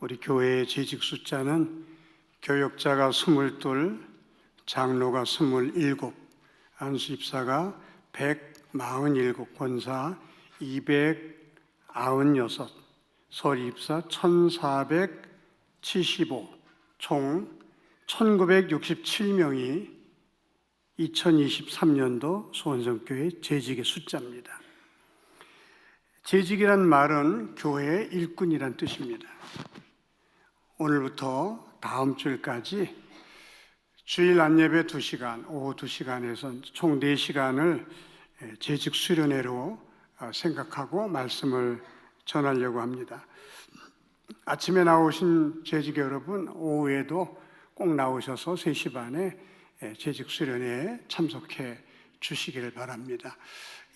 우리 교회의 재직 숫자는 교역자가 22, 장로가 27, 안수집사가 147, 권사 296, 서리입사 1475, 총 1967명이 2023년도 소원성교회 재직의 숫자입니다. 재직이란 말은 교회의 일꾼이란 뜻입니다. 오늘부터 다음 주일까지 주일 안예배 2시간, 오후 2시간에서 총 4시간을 재직 수련회로 생각하고 말씀을 전하려고 합니다. 아침에 나오신 재직 여러분, 오후에도 꼭 나오셔서 3시 반에 재직 수련회에 참석해 주시기를 바랍니다.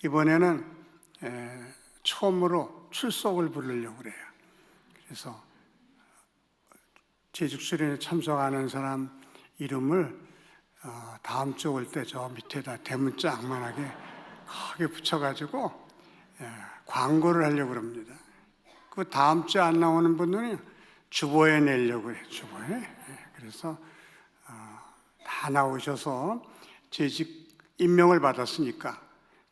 이번에는 처음으로 출석을 부르려고 그래요. 그래서 재직 수련회에 참석하는 사람 이름을 다음 주 올 때 저 밑에다 대문자 악만하게 크게 붙여가지고 광고를 하려고 합니다. 그 다음 주에 안 나오는 분들은 주보에 내려고 해요. 주보에. 그래서 다 나오셔서 재직 임명을 받았으니까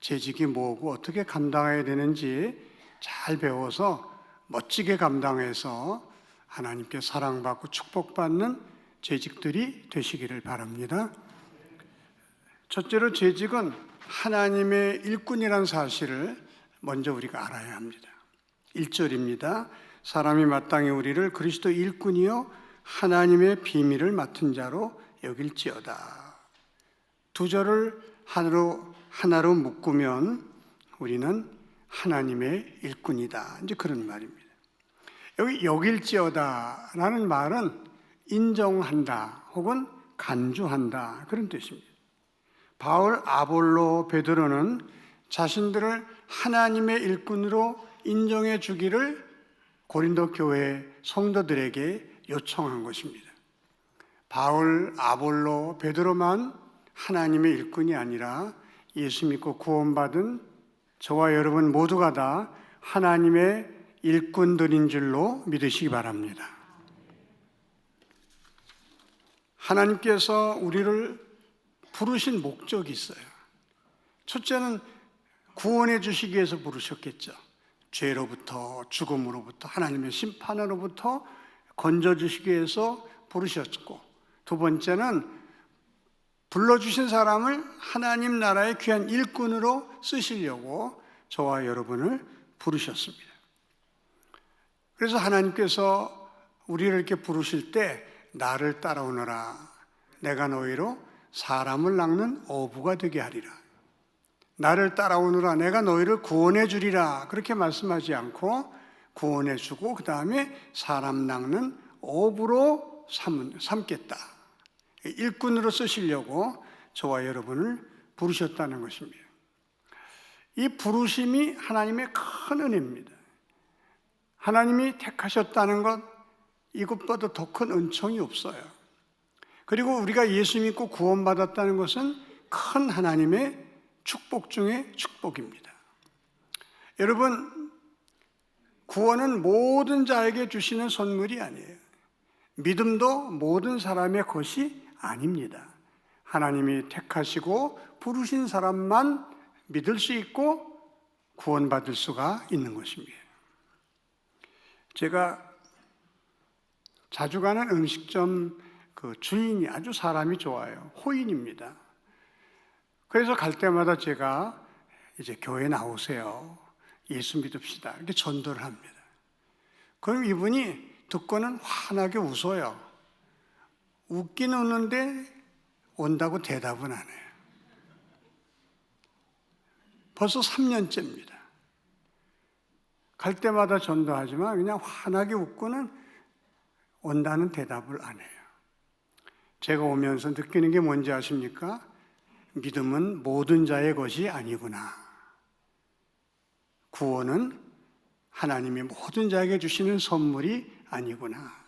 재직이 뭐고 어떻게 감당해야 되는지 잘 배워서 멋지게 감당해서 하나님께 사랑받고 축복받는 재직들이 되시기를 바랍니다. 첫째로 재직은 하나님의 일꾼이라는 사실을 먼저 우리가 알아야 합니다. 1절입니다. 사람이 마땅히 우리를 그리스도 일꾼이요 하나님의 비밀을 맡은 자로 여길지어다. 2절을 하나로 묶으면 우리는 하나님의 일꾼이다. 이제 그런 말입니다. 여기 여길지어다라는 말은 인정한다 혹은 간주한다 그런 뜻입니다. 바울, 아볼로, 베드로는 자신들을 하나님의 일꾼으로 인정해 주기를 고린도 교회 성도들에게 요청한 것입니다. 바울, 아볼로, 베드로만 하나님의 일꾼이 아니라 예수 믿고 구원받은 저와 여러분 모두가 다 하나님의 일꾼들인 줄로 믿으시기 바랍니다. 하나님께서 우리를 부르신 목적이 있어요. 첫째는 구원해 주시기 위해서 부르셨겠죠. 죄로부터, 죽음으로부터, 하나님의 심판으로부터 건져주시기 위해서 부르셨고, 두 번째는 불러주신 사람을 하나님 나라의 귀한 일꾼으로 쓰시려고 저와 여러분을 부르셨습니다. 그래서 하나님께서 우리를 이렇게 부르실 때 나를 따라오너라, 내가 너희로 사람을 낚는 어부가 되게 하리라. 나를 따라오너라, 내가 너희를 구원해 주리라. 그렇게 말씀하지 않고 구원해 주고 그 다음에 사람 낚는 어부로 삼겠다. 일꾼으로 쓰시려고 저와 여러분을 부르셨다는 것입니다. 이 부르심이 하나님의 큰 은혜입니다. 하나님이 택하셨다는 것, 이것보다 더 큰 은총이 없어요. 그리고 우리가 예수 믿고 구원받았다는 것은 큰 하나님의 축복 중에 축복입니다. 여러분, 구원은 모든 자에게 주시는 선물이 아니에요. 믿음도 모든 사람의 것이 아닙니다. 하나님이 택하시고 부르신 사람만 믿을 수 있고 구원받을 수가 있는 것입니다. 제가 자주 가는 음식점 그 주인이 아주 사람이 좋아요. 호인입니다. 그래서 갈 때마다 제가 이제 교회 나오세요. 예수 믿읍시다. 이렇게 전도를 합니다. 그럼 이분이 듣고는 환하게 웃어요. 웃긴 웃는데 온다고 대답은 안 해요. 벌써 3년째입니다. 갈 때마다 전도하지만 그냥 환하게 웃고는 온다는 대답을 안 해요. 제가 오면서 느끼는 게 뭔지 아십니까? 믿음은 모든 자의 것이 아니구나. 구원은 하나님이 모든 자에게 주시는 선물이 아니구나.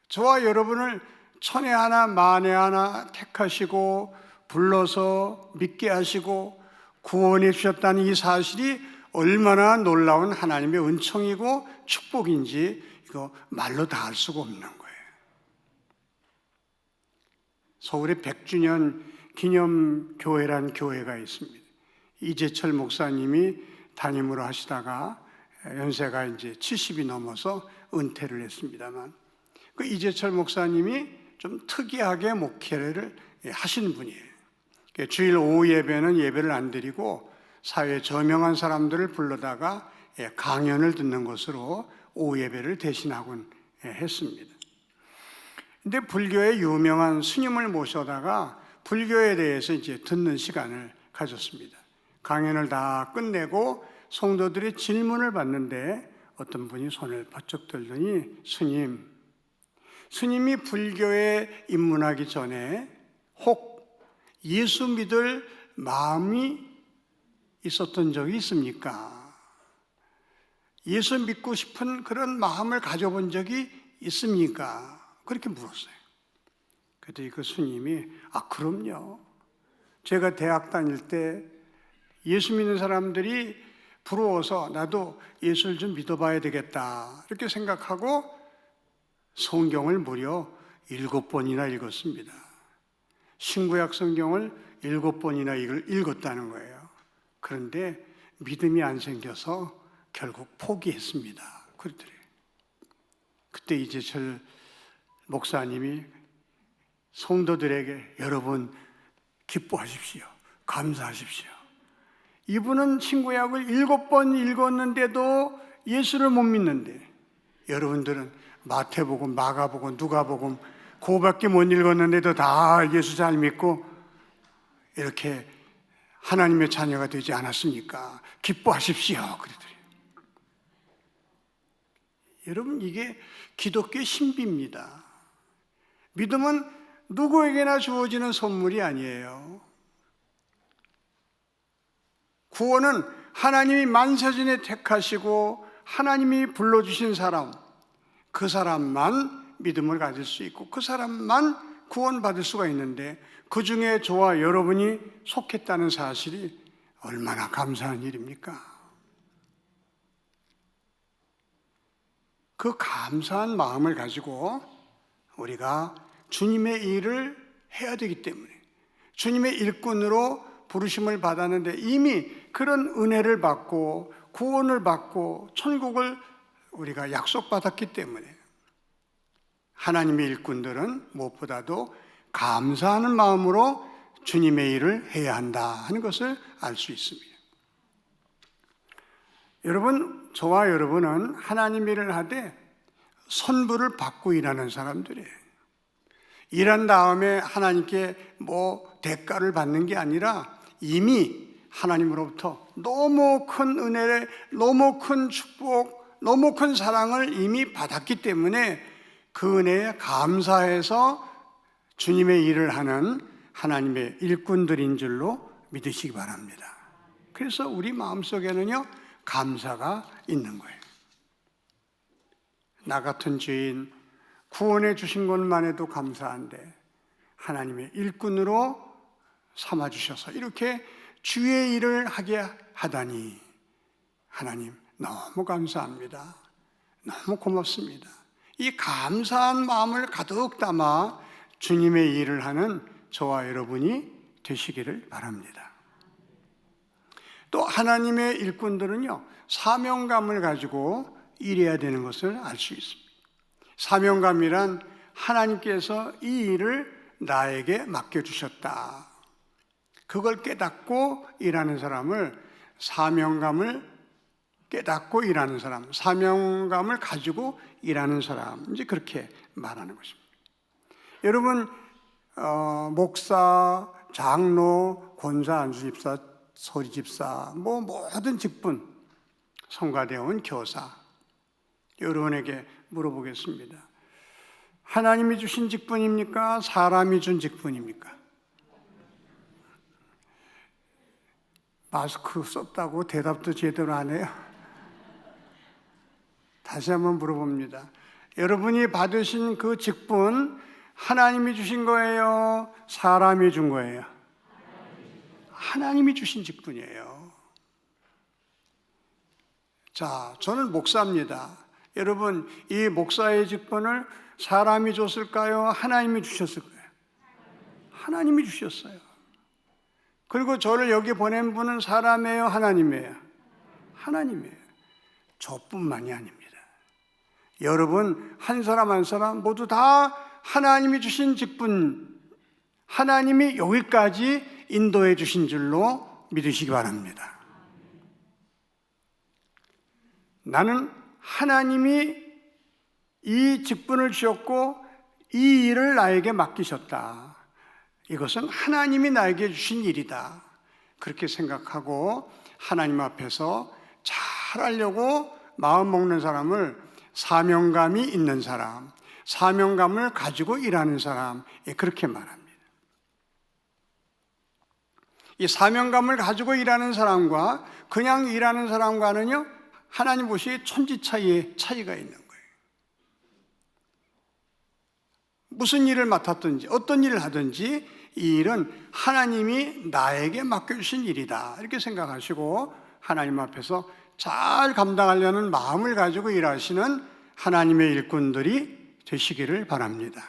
저와 여러분을 천에 하나 만에 하나 택하시고 불러서 믿게 하시고 구원해 주셨다는 이 사실이 얼마나 놀라운 하나님의 은총이고 축복인지 이거 말로 다 할 수가 없는 거예요. 서울에 100주년 기념교회란 교회가 있습니다. 이재철 목사님이 담임으로 하시다가 연세가 이제 70이 넘어서 은퇴를 했습니다만, 그 이재철 목사님이 좀 특이하게 목회를 하시는 분이에요. 주일 오후 예배는 예배를 안 드리고 사회에 저명한 사람들을 불러다가 강연을 듣는 것으로 오후 예배를 대신하곤 했습니다. 근데 불교의 유명한 스님을 모셔다가 불교에 대해서 이제 듣는 시간을 가졌습니다. 강연을 다 끝내고 성도들이 질문을 받는데 어떤 분이 손을 번쩍 들더니 스님이 불교에 입문하기 전에 혹 예수 믿을 마음이 있었던 적이 있습니까? 예수 믿고 싶은 그런 마음을 가져본 적이 있습니까? 그렇게 물었어요. 그랬더니 그 스님이 그럼요. 제가 대학 다닐 때 예수 믿는 사람들이 부러워서 나도 예수를 좀 믿어봐야 되겠다 이렇게 생각하고 성경을 무려 7번이나 읽었습니다. 신구약 성경을 7번이나 읽었다는 거예요. 그런데 믿음이 안 생겨서 결국 포기했습니다. 그러더래요. 그때 이재철 목사님이 성도들에게 여러분 기뻐하십시오. 감사하십시오. 이분은 신구약을 7번 읽었는데도 예수를 못 믿는데 여러분들은 마태복음, 마가복음, 누가복음 그거밖에 못 읽었는데도 다 예수 잘 믿고 이렇게 하나님의 자녀가 되지 않았습니까? 기뻐하십시오. 그러더래요. 여러분, 이게 기독교의 신비입니다. 믿음은 누구에게나 주어지는 선물이 아니에요. 구원은 하나님이 만세전에 택하시고 하나님이 불러주신 사람, 그 사람만 믿음을 가질 수 있고 그 사람만 구원받을 수가 있는데 그 중에 저와 여러분이 속했다는 사실이 얼마나 감사한 일입니까? 그 감사한 마음을 가지고 우리가 주님의 일을 해야 되기 때문에 주님의 일꾼으로 부르심을 받았는데 이미 그런 은혜를 받고 구원을 받고 천국을 우리가 약속받았기 때문에 하나님의 일꾼들은 무엇보다도 감사하는 마음으로 주님의 일을 해야 한다 하는 것을 알 수 있습니다. 여러분, 저와 여러분은 하나님 일을 하되 선불을 받고 일하는 사람들이에요. 일한 다음에 하나님께 대가를 받는 게 아니라 이미 하나님으로부터 너무 큰 은혜, 너무 큰 축복, 너무 큰 사랑을 이미 받았기 때문에 그 은혜에 감사해서 주님의 일을 하는 하나님의 일꾼들인 줄로 믿으시기 바랍니다. 그래서 우리 마음속에는요, 감사가 있는 거예요. 나 같은 죄인 구원해 주신 것만 해도 감사한데 하나님의 일꾼으로 삼아주셔서 이렇게 주의 일을 하게 하다니 하나님 너무 감사합니다. 너무 고맙습니다. 이 감사한 마음을 가득 담아 주님의 일을 하는 저와 여러분이 되시기를 바랍니다. 또 하나님의 일꾼들은요, 사명감을 가지고 일해야 되는 것을 알 수 있습니다. 사명감이란 하나님께서 이 일을 나에게 맡겨주셨다. 그걸 깨닫고 일하는 사람을 사명감을 깨닫고 일하는 사람, 사명감을 가지고 일하는 사람, 이제 그렇게 말하는 것입니다. 여러분, 목사, 장로, 권사, 안수집사, 소리집사, 모든 직분, 성가대원, 교사, 여러분에게 물어보겠습니다. 하나님이 주신 직분입니까? 사람이 준 직분입니까? 마스크 썼다고 대답도 제대로 안 해요? 다시 한번 물어봅니다. 여러분이 받으신 그 직분, 하나님이 주신 거예요? 사람이 준 거예요? 하나님이 주신 직분이에요. 자, 저는 목사입니다. 여러분, 이 목사의 직분을 사람이 줬을까요? 하나님이 주셨을까요? 하나님이 주셨어요. 그리고 저를 여기 보낸 분은 사람이에요? 하나님이에요? 하나님이에요. 저뿐만이 아닙니다. 여러분, 한 사람 한 사람 모두 다 하나님이 주신 직분, 하나님이 여기까지 인도해 주신 줄로 믿으시기 바랍니다. 나는 하나님이 이 직분을 주셨고 이 일을 나에게 맡기셨다. 이것은 하나님이 나에게 주신 일이다. 그렇게 생각하고 하나님 앞에서 잘하려고 마음 먹는 사람을 사명감이 있는 사람, 사명감을 가지고 일하는 사람, 그렇게 말합니다. 이 사명감을 가지고 일하는 사람과 그냥 일하는 사람과는요, 하나님 보시기에 천지 차이가 있는 거예요. 무슨 일을 맡았든지 어떤 일을 하든지 이 일은 하나님이 나에게 맡겨주신 일이다, 이렇게 생각하시고 하나님 앞에서 잘 감당하려는 마음을 가지고 일하시는 하나님의 일꾼들이 되시기를 바랍니다.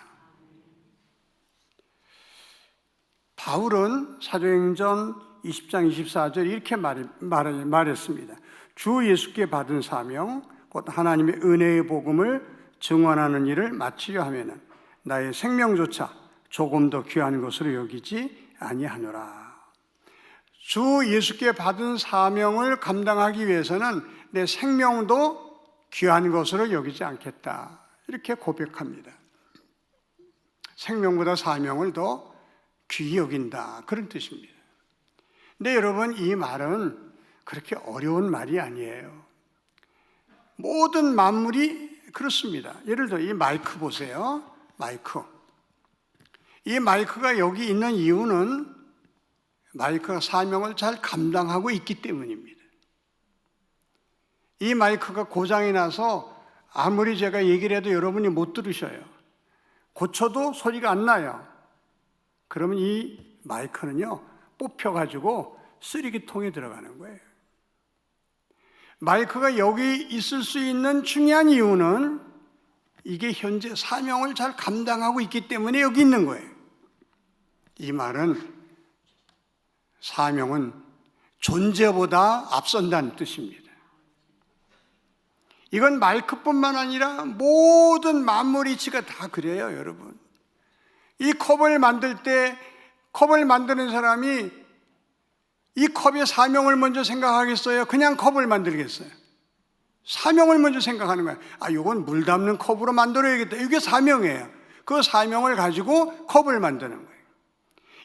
바울은 사도행전 20장 24절 이렇게 말했습니다. 주 예수께 받은 사명, 곧 하나님의 은혜의 복음을 증언하는 일을 마치려 하면은 나의 생명조차 조금 더 귀한 것으로 여기지 아니하노라. 주 예수께 받은 사명을 감당하기 위해서는 내 생명도 귀한 것으로 여기지 않겠다, 이렇게 고백합니다. 생명보다 사명을 더 귀히 여긴다, 그런 뜻입니다. 근데 여러분, 이 말은 그렇게 어려운 말이 아니에요. 모든 만물이 그렇습니다. 예를 들어 이 마이크 보세요. 마이크. 이 마이크가 여기 있는 이유는 마이크가 사명을 잘 감당하고 있기 때문입니다. 이 마이크가 고장이 나서 아무리 제가 얘기를 해도 여러분이 못 들으셔요. 고쳐도 소리가 안 나요. 그러면 이 마이크는요, 뽑혀가지고 쓰레기통에 들어가는 거예요. 마이크가 여기 있을 수 있는 중요한 이유는 이게 현재 사명을 잘 감당하고 있기 때문에 여기 있는 거예요. 이 말은 사명은 존재보다 앞선다는 뜻입니다. 이건 마이크뿐만 아니라 모든 만물 이치가 다 그래요, 여러분. 이 컵을 만들 때 컵을 만드는 사람이 이 컵의 사명을 먼저 생각하겠어요? 그냥 컵을 만들겠어요? 사명을 먼저 생각하는 거예요. 아, 이건 물 담는 컵으로 만들어야겠다. 이게 사명이에요. 그 사명을 가지고 컵을 만드는 거예요.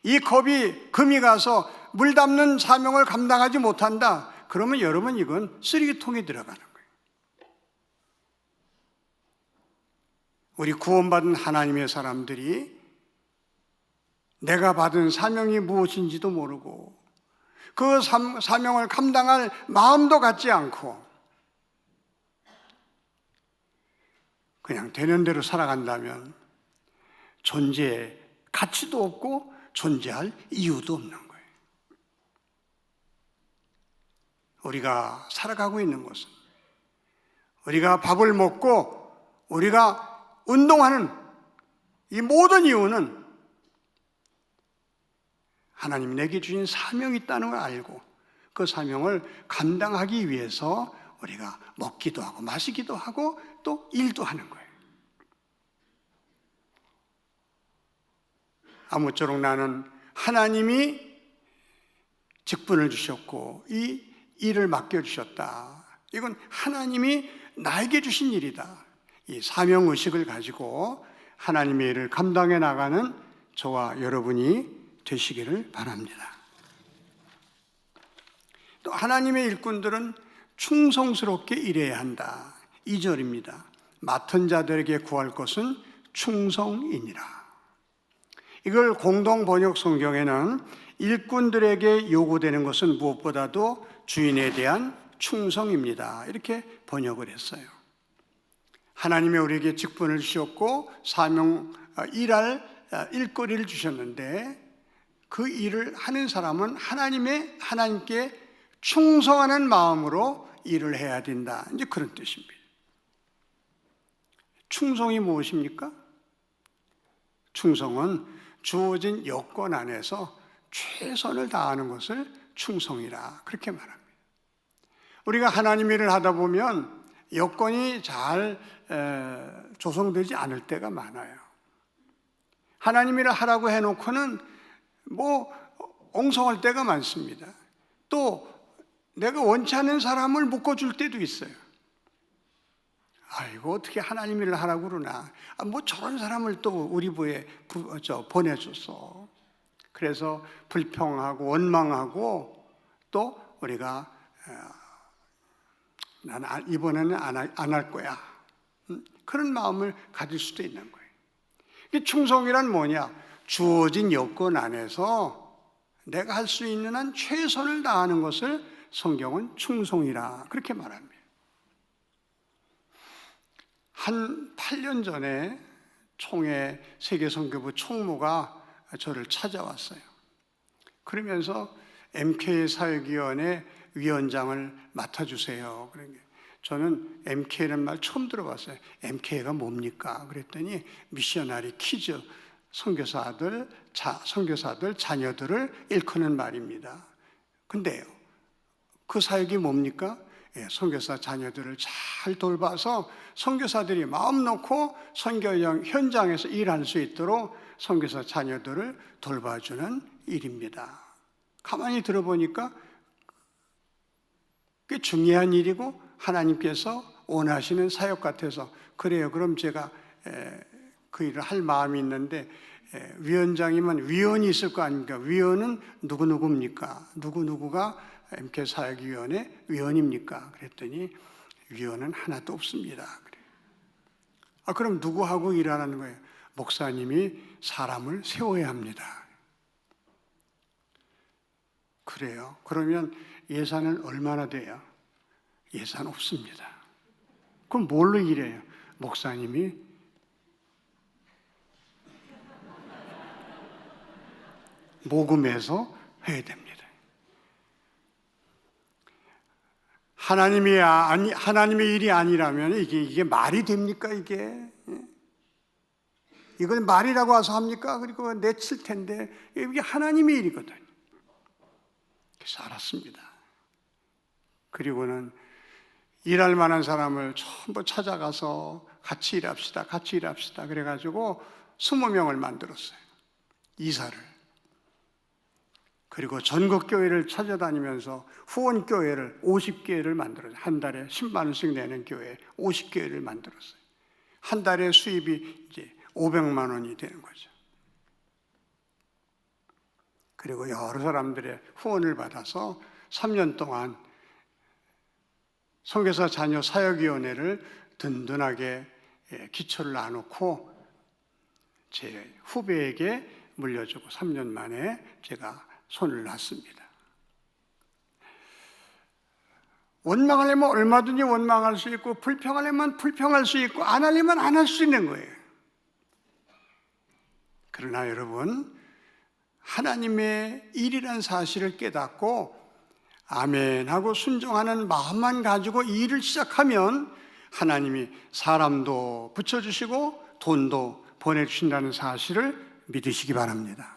이 컵이 금이 가서 물 담는 사명을 감당하지 못한다. 그러면 여러분, 이건 쓰레기통에 들어가는 거예요. 우리 구원받은 하나님의 사람들이 내가 받은 사명이 무엇인지도 모르고 그 사명을 감당할 마음도 갖지 않고 그냥 되는 대로 살아간다면 존재의 가치도 없고 존재할 이유도 없는 거예요. 우리가 살아가고 있는 것은, 우리가 밥을 먹고 우리가 운동하는 이 모든 이유는 하나님이 내게 주신 사명이 있다는 걸 알고 그 사명을 감당하기 위해서 우리가 먹기도 하고 마시기도 하고 또 일도 하는 거예요. 아무쪼록 나는 하나님이 직분을 주셨고 이 일을 맡겨주셨다. 이건 하나님이 나에게 주신 일이다. 이 사명의식을 가지고 하나님의 일을 감당해 나가는 저와 여러분이 되시기를 바랍니다. 또 하나님의 일꾼들은 충성스럽게 일해야 한다. 2절입니다. 맡은 자들에게 구할 것은 충성이니라. 이걸 공동 번역 성경에는 일꾼들에게 요구되는 것은 무엇보다도 주인에 대한 충성입니다, 이렇게 번역을 했어요. 하나님이 우리에게 직분을 주셨고 일할 일거리를 주셨는데 그 일을 하는 사람은 하나님께 충성하는 마음으로 일을 해야 된다. 이제 그런 뜻입니다. 충성이 무엇입니까? 충성은 주어진 여건 안에서 최선을 다하는 것을 충성이라 그렇게 말합니다. 우리가 하나님 일을 하다 보면 여건이 잘 조성되지 않을 때가 많아요. 하나님 일을 하라고 해놓고는 엉성할 때가 많습니다. 또 내가 원치 않는 사람을 묶어줄 때도 있어요. 아이고 어떻게 하나님 일을 하라고 그러나, 저런 사람을 또 우리 부에 보내줬어. 그래서 불평하고 원망하고 또 우리가 난 이번에는 안 할 거야, 그런 마음을 가질 수도 있는 거예요. 충성이란 뭐냐? 주어진 여건 안에서 내가 할 수 있는 한 최선을 다하는 것을 성경은 충성이라 그렇게 말합니다. 한 8년 전에 총회 세계선교부 총무가 저를 찾아왔어요. 그러면서 MK 사역위원회 위원장을 맡아주세요. 그러니까 저는 MK라는 말 처음 들어봤어요. MK가 뭡니까? 그랬더니 미셔너리 키즈, 선교사들 자녀들을 일컫는 말입니다. 근데요, 그 사역이 뭡니까? 선교사 자녀들을 잘 돌봐서 선교사들이 마음 놓고 선교 현장에서 일할 수 있도록 선교사 자녀들을 돌봐주는 일입니다. 가만히 들어보니까 꽤 중요한 일이고 하나님께서 원하시는 사역 같아서, 그래요, 그럼 제가 그 일을 할 마음이 있는데, 위원장이면 위원이 있을 거 아닙니까? 위원은 누구입니까? 누구가 MK 사역위원회 위원입니까? 그랬더니 위원은 하나도 없습니다. 그럼 누구하고 일하는 거예요? 목사님이 사람을 세워야 합니다. 그래요? 그러면 예산은 얼마나 돼요? 예산 없습니다. 그럼 뭘로 일해요? 목사님이 모금해서 해야 됩니다. 하나님의 일이 아니라면 이게 말이 됩니까? 이건 말이라고 와서 합니까? 그리고 내칠 텐데 이게 하나님의 일이거든요. 그래서 알았습니다. 그리고는 일할 만한 사람을 전부 찾아가서 같이 일합시다. 그래가지고 20명을 만들었어요. 이사를. 그리고 전국 교회를 찾아다니면서 후원 교회를 50개를 만들었어요. 한 달에 10만 원씩 내는 교회 50개를 만들었어요. 한 달에 수입이 이제 500만 원이 되는 거죠. 그리고 여러 사람들의 후원을 받아서 3년 동안 선교사 자녀 사역위원회를 든든하게 기초를 놔놓고 제 후배에게 물려주고 3년 만에 제가 손을 놨습니다. 원망하려면 얼마든지 원망할 수 있고, 불평하려면 불평할 수 있고, 안 하려면 안 할 수 있는 거예요. 그러나 여러분, 하나님의 일이라는 사실을 깨닫고 아멘 하고 순종하는 마음만 가지고 일을 시작하면 하나님이 사람도 붙여주시고 돈도 보내주신다는 사실을 믿으시기 바랍니다.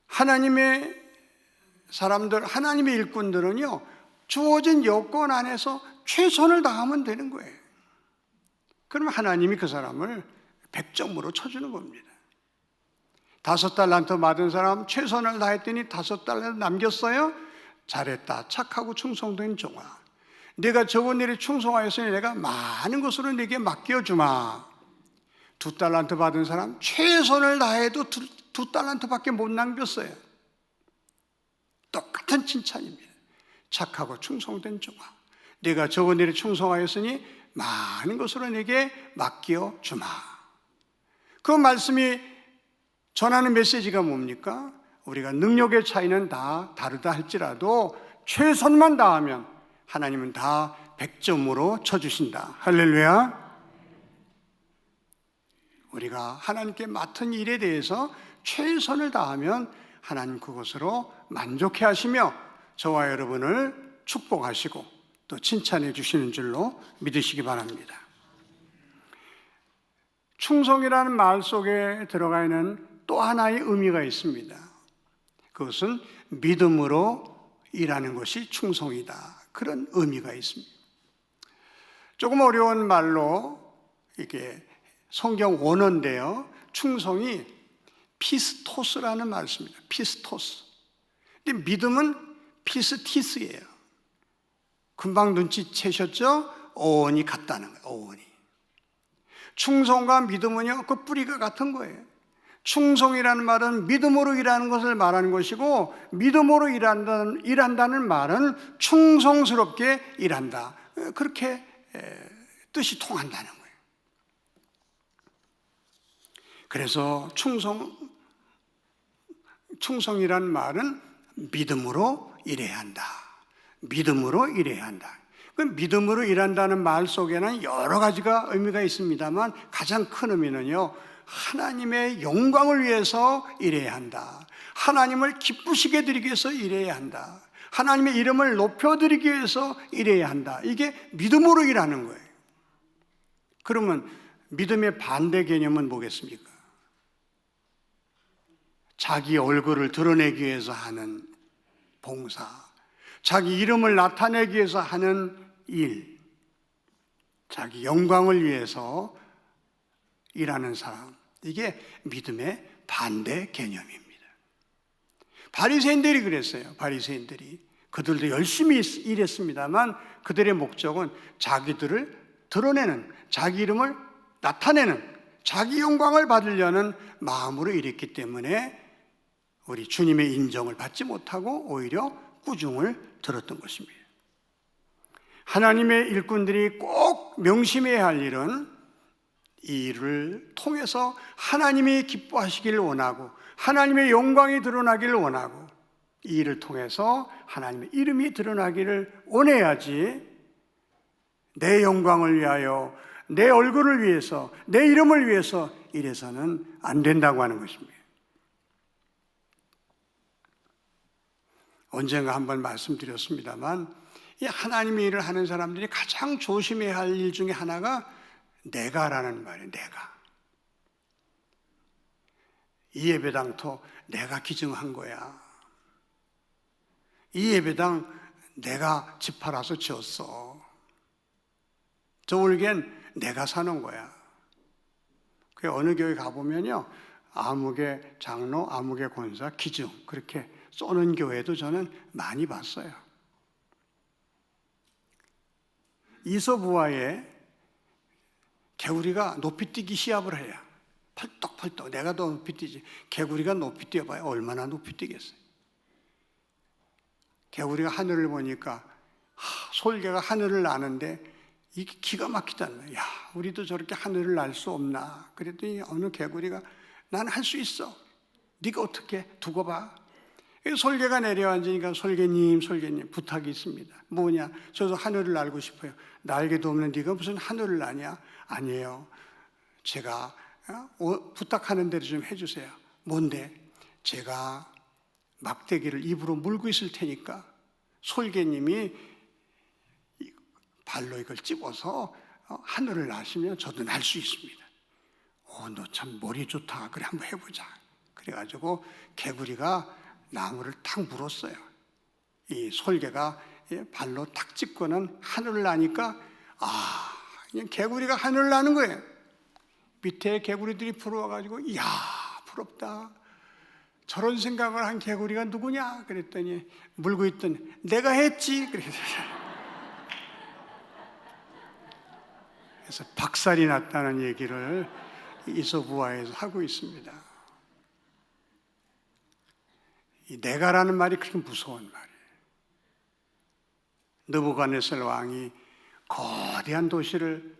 하나님의 사람들, 하나님의 일꾼들은요, 주어진 여건 안에서 최선을 다하면 되는 거예요. 그러면 하나님이 그 사람을 100점으로 쳐주는 겁니다. 5달란트 받은 사람 최선을 다했더니 5달란트 남겼어요. 잘했다, 착하고 충성된 종아, 내가 적은 일에 충성하였으니 내가 많은 것으로 네게 맡겨주마. 2달란트 받은 사람 최선을 다해도 2달란트밖에 못 남겼어요. 똑같은 칭찬입니다. 착하고 충성된 종아, 내가 적은 일에 충성하였으니 많은 것으로 내게 맡겨주마. 그 말씀이 전하는 메시지가 뭡니까? 우리가 능력의 차이는 다 다르다 할지라도 최선만 다하면 하나님은 다 100점으로 쳐주신다. 할렐루야. 우리가 하나님께 맡은 일에 대해서 최선을 다하면 하나님 그것으로 만족해 하시며 저와 여러분을 축복하시고 또 칭찬해 주시는 줄로 믿으시기 바랍니다. 충성이라는 말 속에 들어가 있는 또 하나의 의미가 있습니다. 그것은 믿음으로 일하는 것이 충성이다. 그런 의미가 있습니다. 조금 어려운 말로 이게 성경 원어인데요. 충성이 피스토스라는 말을 씁니다. 피스토스. 근데 믿음은 피스티스예요. 금방 눈치채셨죠? 어원이 같다는 거예요. 어원이. 충성과 믿음은요, 그 뿌리가 같은 거예요. 충성이라는 말은 믿음으로 일하는 것을 말하는 것이고, 믿음으로 일한다는 말은 충성스럽게 일한다. 그렇게 뜻이 통한다는 거예요. 그래서 충성이라는 말은 믿음으로 일해야 한다. 믿음으로 일해야 한다. 그 믿음으로 일한다는 말 속에는 여러 가지가 의미가 있습니다만 가장 큰 의미는요, 하나님의 영광을 위해서 일해야 한다. 하나님을 기쁘시게 드리기 위해서 일해야 한다. 하나님의 이름을 높여드리기 위해서 일해야 한다. 이게 믿음으로 일하는 거예요. 그러면 믿음의 반대 개념은 뭐겠습니까? 자기 얼굴을 드러내기 위해서 하는 봉사, 자기 이름을 나타내기 위해서 하는 일, 자기 영광을 위해서 일하는 사람, 이게 믿음의 반대 개념입니다. 바리새인들이 그랬어요. 바리새인들이 그들도 열심히 일했습니다만 그들의 목적은 자기들을 드러내는, 자기 이름을 나타내는, 자기 영광을 받으려는 마음으로 일했기 때문에 우리 주님의 인정을 받지 못하고 오히려 꾸중을 들었던 것입니다. 하나님의 일꾼들이 꼭 명심해야 할 일은 이 일을 통해서 하나님이 기뻐하시기를 원하고 하나님의 영광이 드러나기를 원하고 이 일을 통해서 하나님의 이름이 드러나기를 원해야지 내 영광을 위하여, 내 얼굴을 위해서, 내 이름을 위해서 이래서는 안 된다고 하는 것입니다. 언젠가 한번 말씀드렸습니다만 이 하나님의 일을 하는 사람들이 가장 조심해야 할 일 중에 하나가 내가라는 말이에요. 내가. 이 예배당도 내가 기증한 거야. 이 예배당 내가 집 팔아서 지었어. 저 울겐 내가 사는 거야. 그 어느 교회 가보면요, 아무개 장로, 아무개 권사 기증 그렇게 쏘는 교회도 저는 많이 봤어요. 이소부화에 개구리가 높이 뛰기 시합을 해요. 펄떡펄떡. 내가 더 높이 뛰지. 개구리가 높이 뛰어봐야 얼마나 높이 뛰겠어요. 개구리가 하늘을 보니까 솔개가 하늘을 나는데 이게 기가 막히다는 거예요. 야, 우리도 저렇게 하늘을 날 수 없나. 그랬더니 어느 개구리가 난 할 수 있어. 네가 어떻게 두고 봐. 솔개가 내려앉으니까 솔개님 부탁이 있습니다. 뭐냐? 저도 하늘을 날고 싶어요. 날개도 없는 네가 무슨 하늘을 나냐? 아니에요. 제가 부탁하는 대로 좀 해주세요. 뭔데? 제가 막대기를 입으로 물고 있을 테니까 솔개님이 발로 이걸 찝어서 하늘을 나시면 저도 날 수 있습니다. 너 참 머리 좋다. 그래 한번 해보자. 그래가지고 개구리가 나무를 탁 물었어요. 이 솔개가 발로 탁 찝고는 하늘을 나니까 그냥 개구리가 하늘을 나는 거예요. 밑에 개구리들이 부러워가지고 이야 부럽다. 저런 생각을 한 개구리가 누구냐? 그랬더니 물고 있던 내가 했지. 그래서 박살이 났다는 얘기를 이소부화에서 하고 있습니다. 이 내가라는 말이 그렇게 무서운 말이에요. 느부갓네살 왕이 거대한 도시를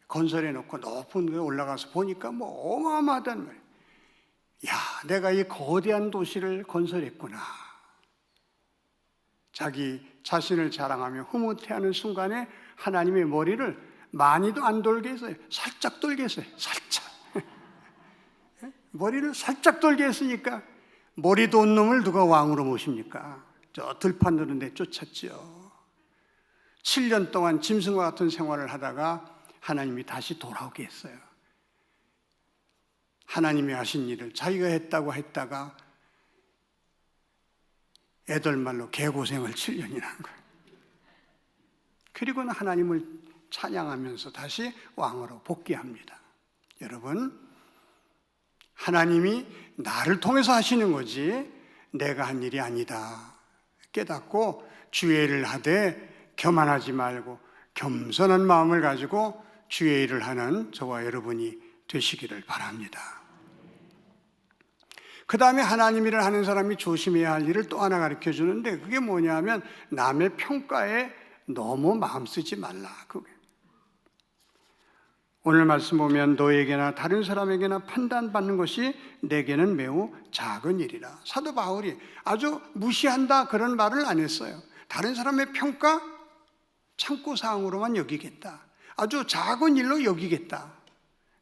건설해 놓고 높은 곳에 올라가서 보니까 뭐 어마어마하단 말이에요. 야, 내가 이 거대한 도시를 건설했구나. 자기 자신을 자랑하며 흐뭇해하는 순간에 하나님의 머리를 많이도 안 돌게 했어요. 살짝 돌게 했어요. 살짝. 머리를 살짝 돌게 했으니까 머리 돈 놈을 누가 왕으로 모십니까? 저 들판으로 내쫓았지요. 7년 동안 짐승과 같은 생활을 하다가 하나님이 다시 돌아오게 했어요. 하나님이 하신 일을 자기가 했다고 했다가 애들 말로 개고생을 7년이나 한 거예요. 그리고는 하나님을 찬양하면서 다시 왕으로 복귀합니다. 여러분, 하나님이 나를 통해서 하시는 거지 내가 한 일이 아니다 깨닫고 주의 일을 하되 교만하지 말고 겸손한 마음을 가지고 주의 일을 하는 저와 여러분이 되시기를 바랍니다. 그 다음에 하나님 일을 하는 사람이 조심해야 할 일을 또 하나 가르쳐 주는데 그게 뭐냐면 남의 평가에 너무 마음 쓰지 말라. 그게. 오늘 말씀 보면 너에게나 다른 사람에게나 판단받는 것이 내게는 매우 작은 일이라. 사도 바울이 아주 무시한다 그런 말을 안 했어요. 다른 사람의 평가 참고사항으로만 여기겠다. 아주 작은 일로 여기겠다.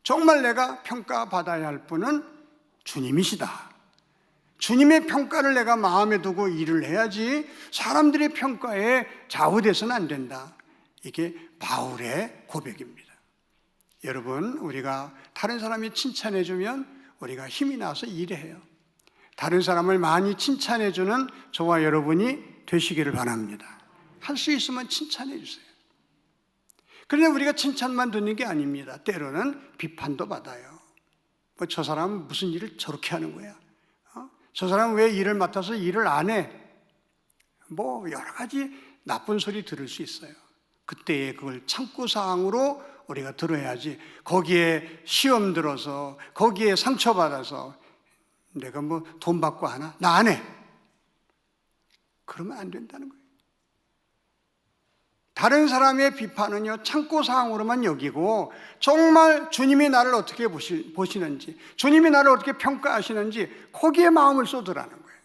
정말 내가 평가받아야 할 분은 주님이시다. 주님의 평가를 내가 마음에 두고 일을 해야지 사람들의 평가에 좌우돼서는 안 된다. 이게 바울의 고백입니다. 여러분, 우리가 다른 사람이 칭찬해주면 우리가 힘이 나서 일해요. 다른 사람을 많이 칭찬해주는 저와 여러분이 되시기를 바랍니다. 할 수 있으면 칭찬해 주세요. 그런데 우리가 칭찬만 듣는 게 아닙니다. 때로는 비판도 받아요. 뭐 저 사람은 무슨 일을 저렇게 하는 거야? 저 사람은 왜 일을 맡아서 일을 안 해? 뭐 여러 가지 나쁜 소리 들을 수 있어요. 그때에 그걸 참고사항으로 우리가 들어야지 거기에 시험 들어서 거기에 상처받아서 내가 뭐 돈 받고 하나? 나 안 해. 그러면 안 된다는 거예요. 다른 사람의 비판은요 참고사항으로만 여기고 정말 주님이 나를 어떻게 보시는지 주님이 나를 어떻게 평가하시는지 거기에 마음을 쏟으라는 거예요.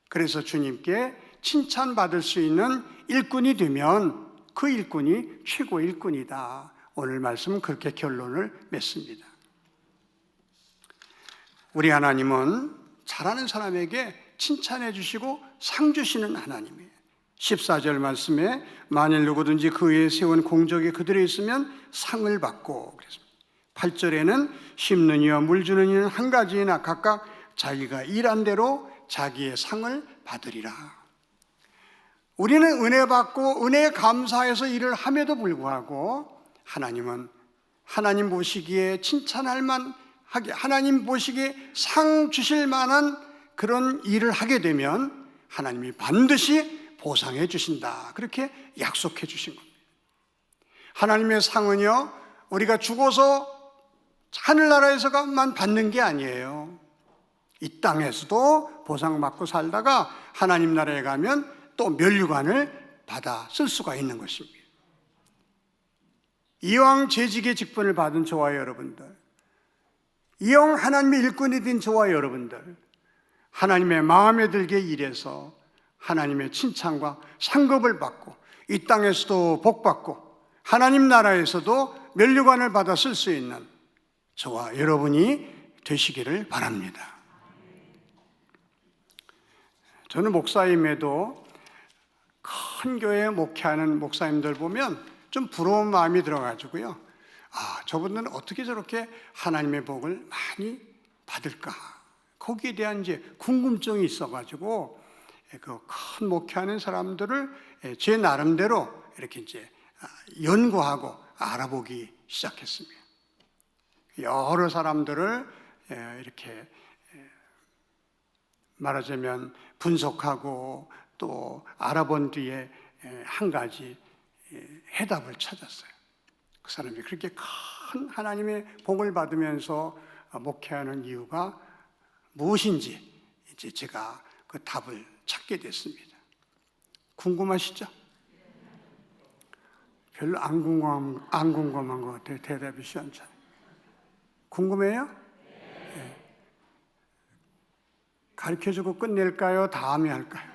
그래서 주님께 칭찬받을 수 있는 일꾼이 되면 그 일꾼이 최고의 일꾼이다. 오늘 말씀은 그렇게 결론을 맺습니다. 우리 하나님은 잘하는 사람에게 칭찬해 주시고 상 주시는 하나님이에요. 14절 말씀에 만일 누구든지 그 위에 세운 공적이 그들에 있으면 상을 받고 그랬습니다. 8절에는 심는 이와 물 주는 이는 한 가지이나 각각 자기가 일한 대로 자기의 상을 받으리라. 우리는 은혜 받고 은혜에 감사해서 일을 함에도 불구하고 하나님은 하나님 보시기에 칭찬할 만하게 하나님 보시기에 상 주실 만한 그런 일을 하게 되면 하나님이 반드시 보상해 주신다. 그렇게 약속해 주신 겁니다. 하나님의 상은요 우리가 죽어서 하늘나라에서만 받는 게 아니에요. 이 땅에서도 보상받고 살다가 하나님 나라에 가면 또 면류관을 받아 쓸 수가 있는 것입니다. 이왕 재직의 직분을 받은 저와 여러분들, 이왕 하나님의 일꾼이 된 저와 여러분들, 하나님의 마음에 들게 일해서 하나님의 칭찬과 상급을 받고 이 땅에서도 복받고 하나님 나라에서도 면류관을 받아 쓸 수 있는 저와 여러분이 되시기를 바랍니다. 저는 목사임에도 큰 교회에 목회하는 목사님들 보면 좀 부러운 마음이 들어가지고요. 저분들은 어떻게 저렇게 하나님의 복을 많이 받을까? 거기에 대한 이제 궁금증이 있어가지고 그 큰 목회하는 사람들을 제 나름대로 이렇게 이제 연구하고 알아보기 시작했습니다. 여러 사람들을 이렇게 말하자면 분석하고 또 알아본 뒤에 한 가지 해답을 찾았어요. 그 사람이 그렇게 큰 하나님의 복을 받으면서 목회하는 이유가 무엇인지 이제 제가 그 답을 찾게 됐습니다. 궁금하시죠? 별로 안 궁금한 것 같아요. 대답이 시원찮아요. 궁금해요? 네. 가르쳐주고 끝낼까요? 다음에 할까요?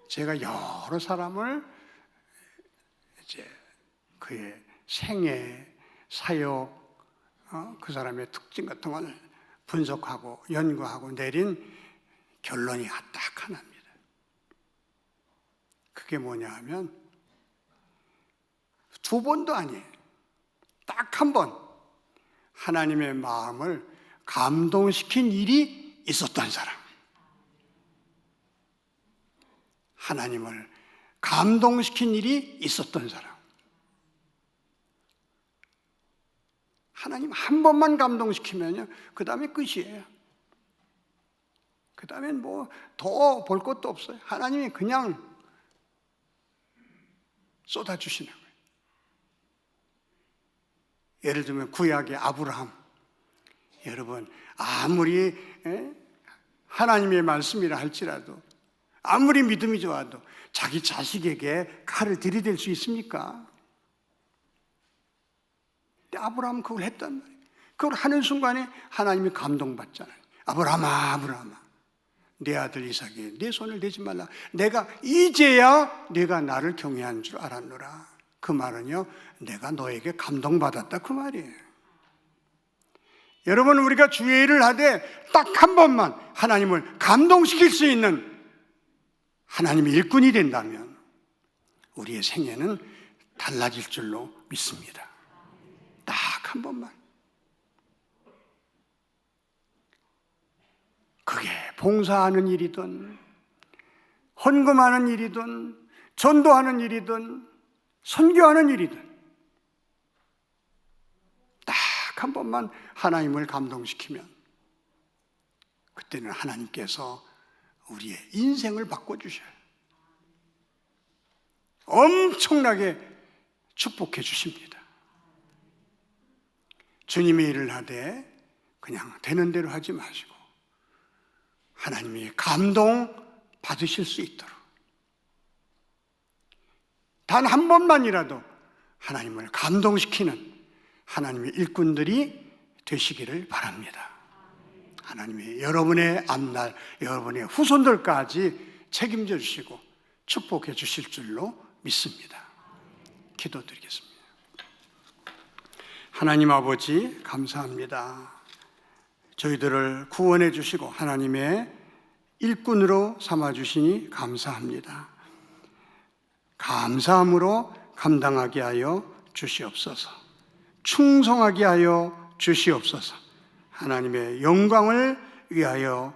제가 여러 사람을 이제 그의 생애, 사역, 그 사람의 특징 같은 걸 분석하고 연구하고 내린 결론이 딱 하나입니다. 그게 뭐냐 하면 두 번도 아니에요. 딱 한 번 하나님의 마음을 감동시킨 일이 있었던 사람. 하나님을 감동시킨 일이 있었던 사람. 하나님 한 번만 감동시키면요, 그 다음에 끝이에요. 그 다음엔 뭐 더 볼 것도 없어요. 하나님이 그냥 쏟아주시는 거예요. 예를 들면 구약의 아브라함. 여러분, 아무리 하나님의 말씀이라 할지라도, 아무리 믿음이 좋아도 자기 자식에게 칼을 들이댈 수 있습니까? 근데 아브라함은 그걸 했단 말이에요. 그걸 하는 순간에 하나님이 감동받잖아요. 아브라함아, 아브라함아, 내 아들 이삭에 내 손을 대지 말라. 내가 이제야 내가 나를 경외한 줄 알았노라. 그 말은요, 내가 너에게 감동받았다 그 말이에요. 여러분, 우리가 주의 일을 하되 딱 한 번만 하나님을 감동시킬 수 있는 하나님의 일꾼이 된다면 우리의 생애는 달라질 줄로 믿습니다. 딱 한 번만. 그게 봉사하는 일이든 헌금하는 일이든 전도하는 일이든 선교하는 일이든 딱 한 번만 하나님을 감동시키면 그때는 하나님께서 우리의 인생을 바꿔주셔요. 엄청나게 축복해 주십니다. 주님의 일을 하되 그냥 되는 대로 하지 마시고 하나님이 감동 받으실 수 있도록 단 한 번만이라도 하나님을 감동시키는 하나님의 일꾼들이 되시기를 바랍니다. 하나님이 여러분의 앞날, 여러분의 후손들까지 책임져 주시고 축복해 주실 줄로 믿습니다. 기도드리겠습니다. 하나님 아버지, 감사합니다. 저희들을 구원해 주시고 하나님의 일꾼으로 삼아 주시니 감사합니다. 감사함으로 감당하게 하여 주시옵소서. 충성하게 하여 주시옵소서. 하나님의 영광을 위하여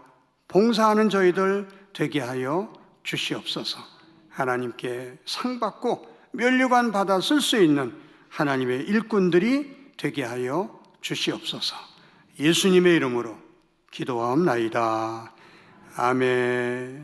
봉사하는 저희들 되게 하여 주시옵소서. 하나님께 상 받고 면류관 받아 쓸 수 있는 하나님의 일꾼들이 되게 하여 주시옵소서. 예수님의 이름으로 기도하옵나이다. 아멘.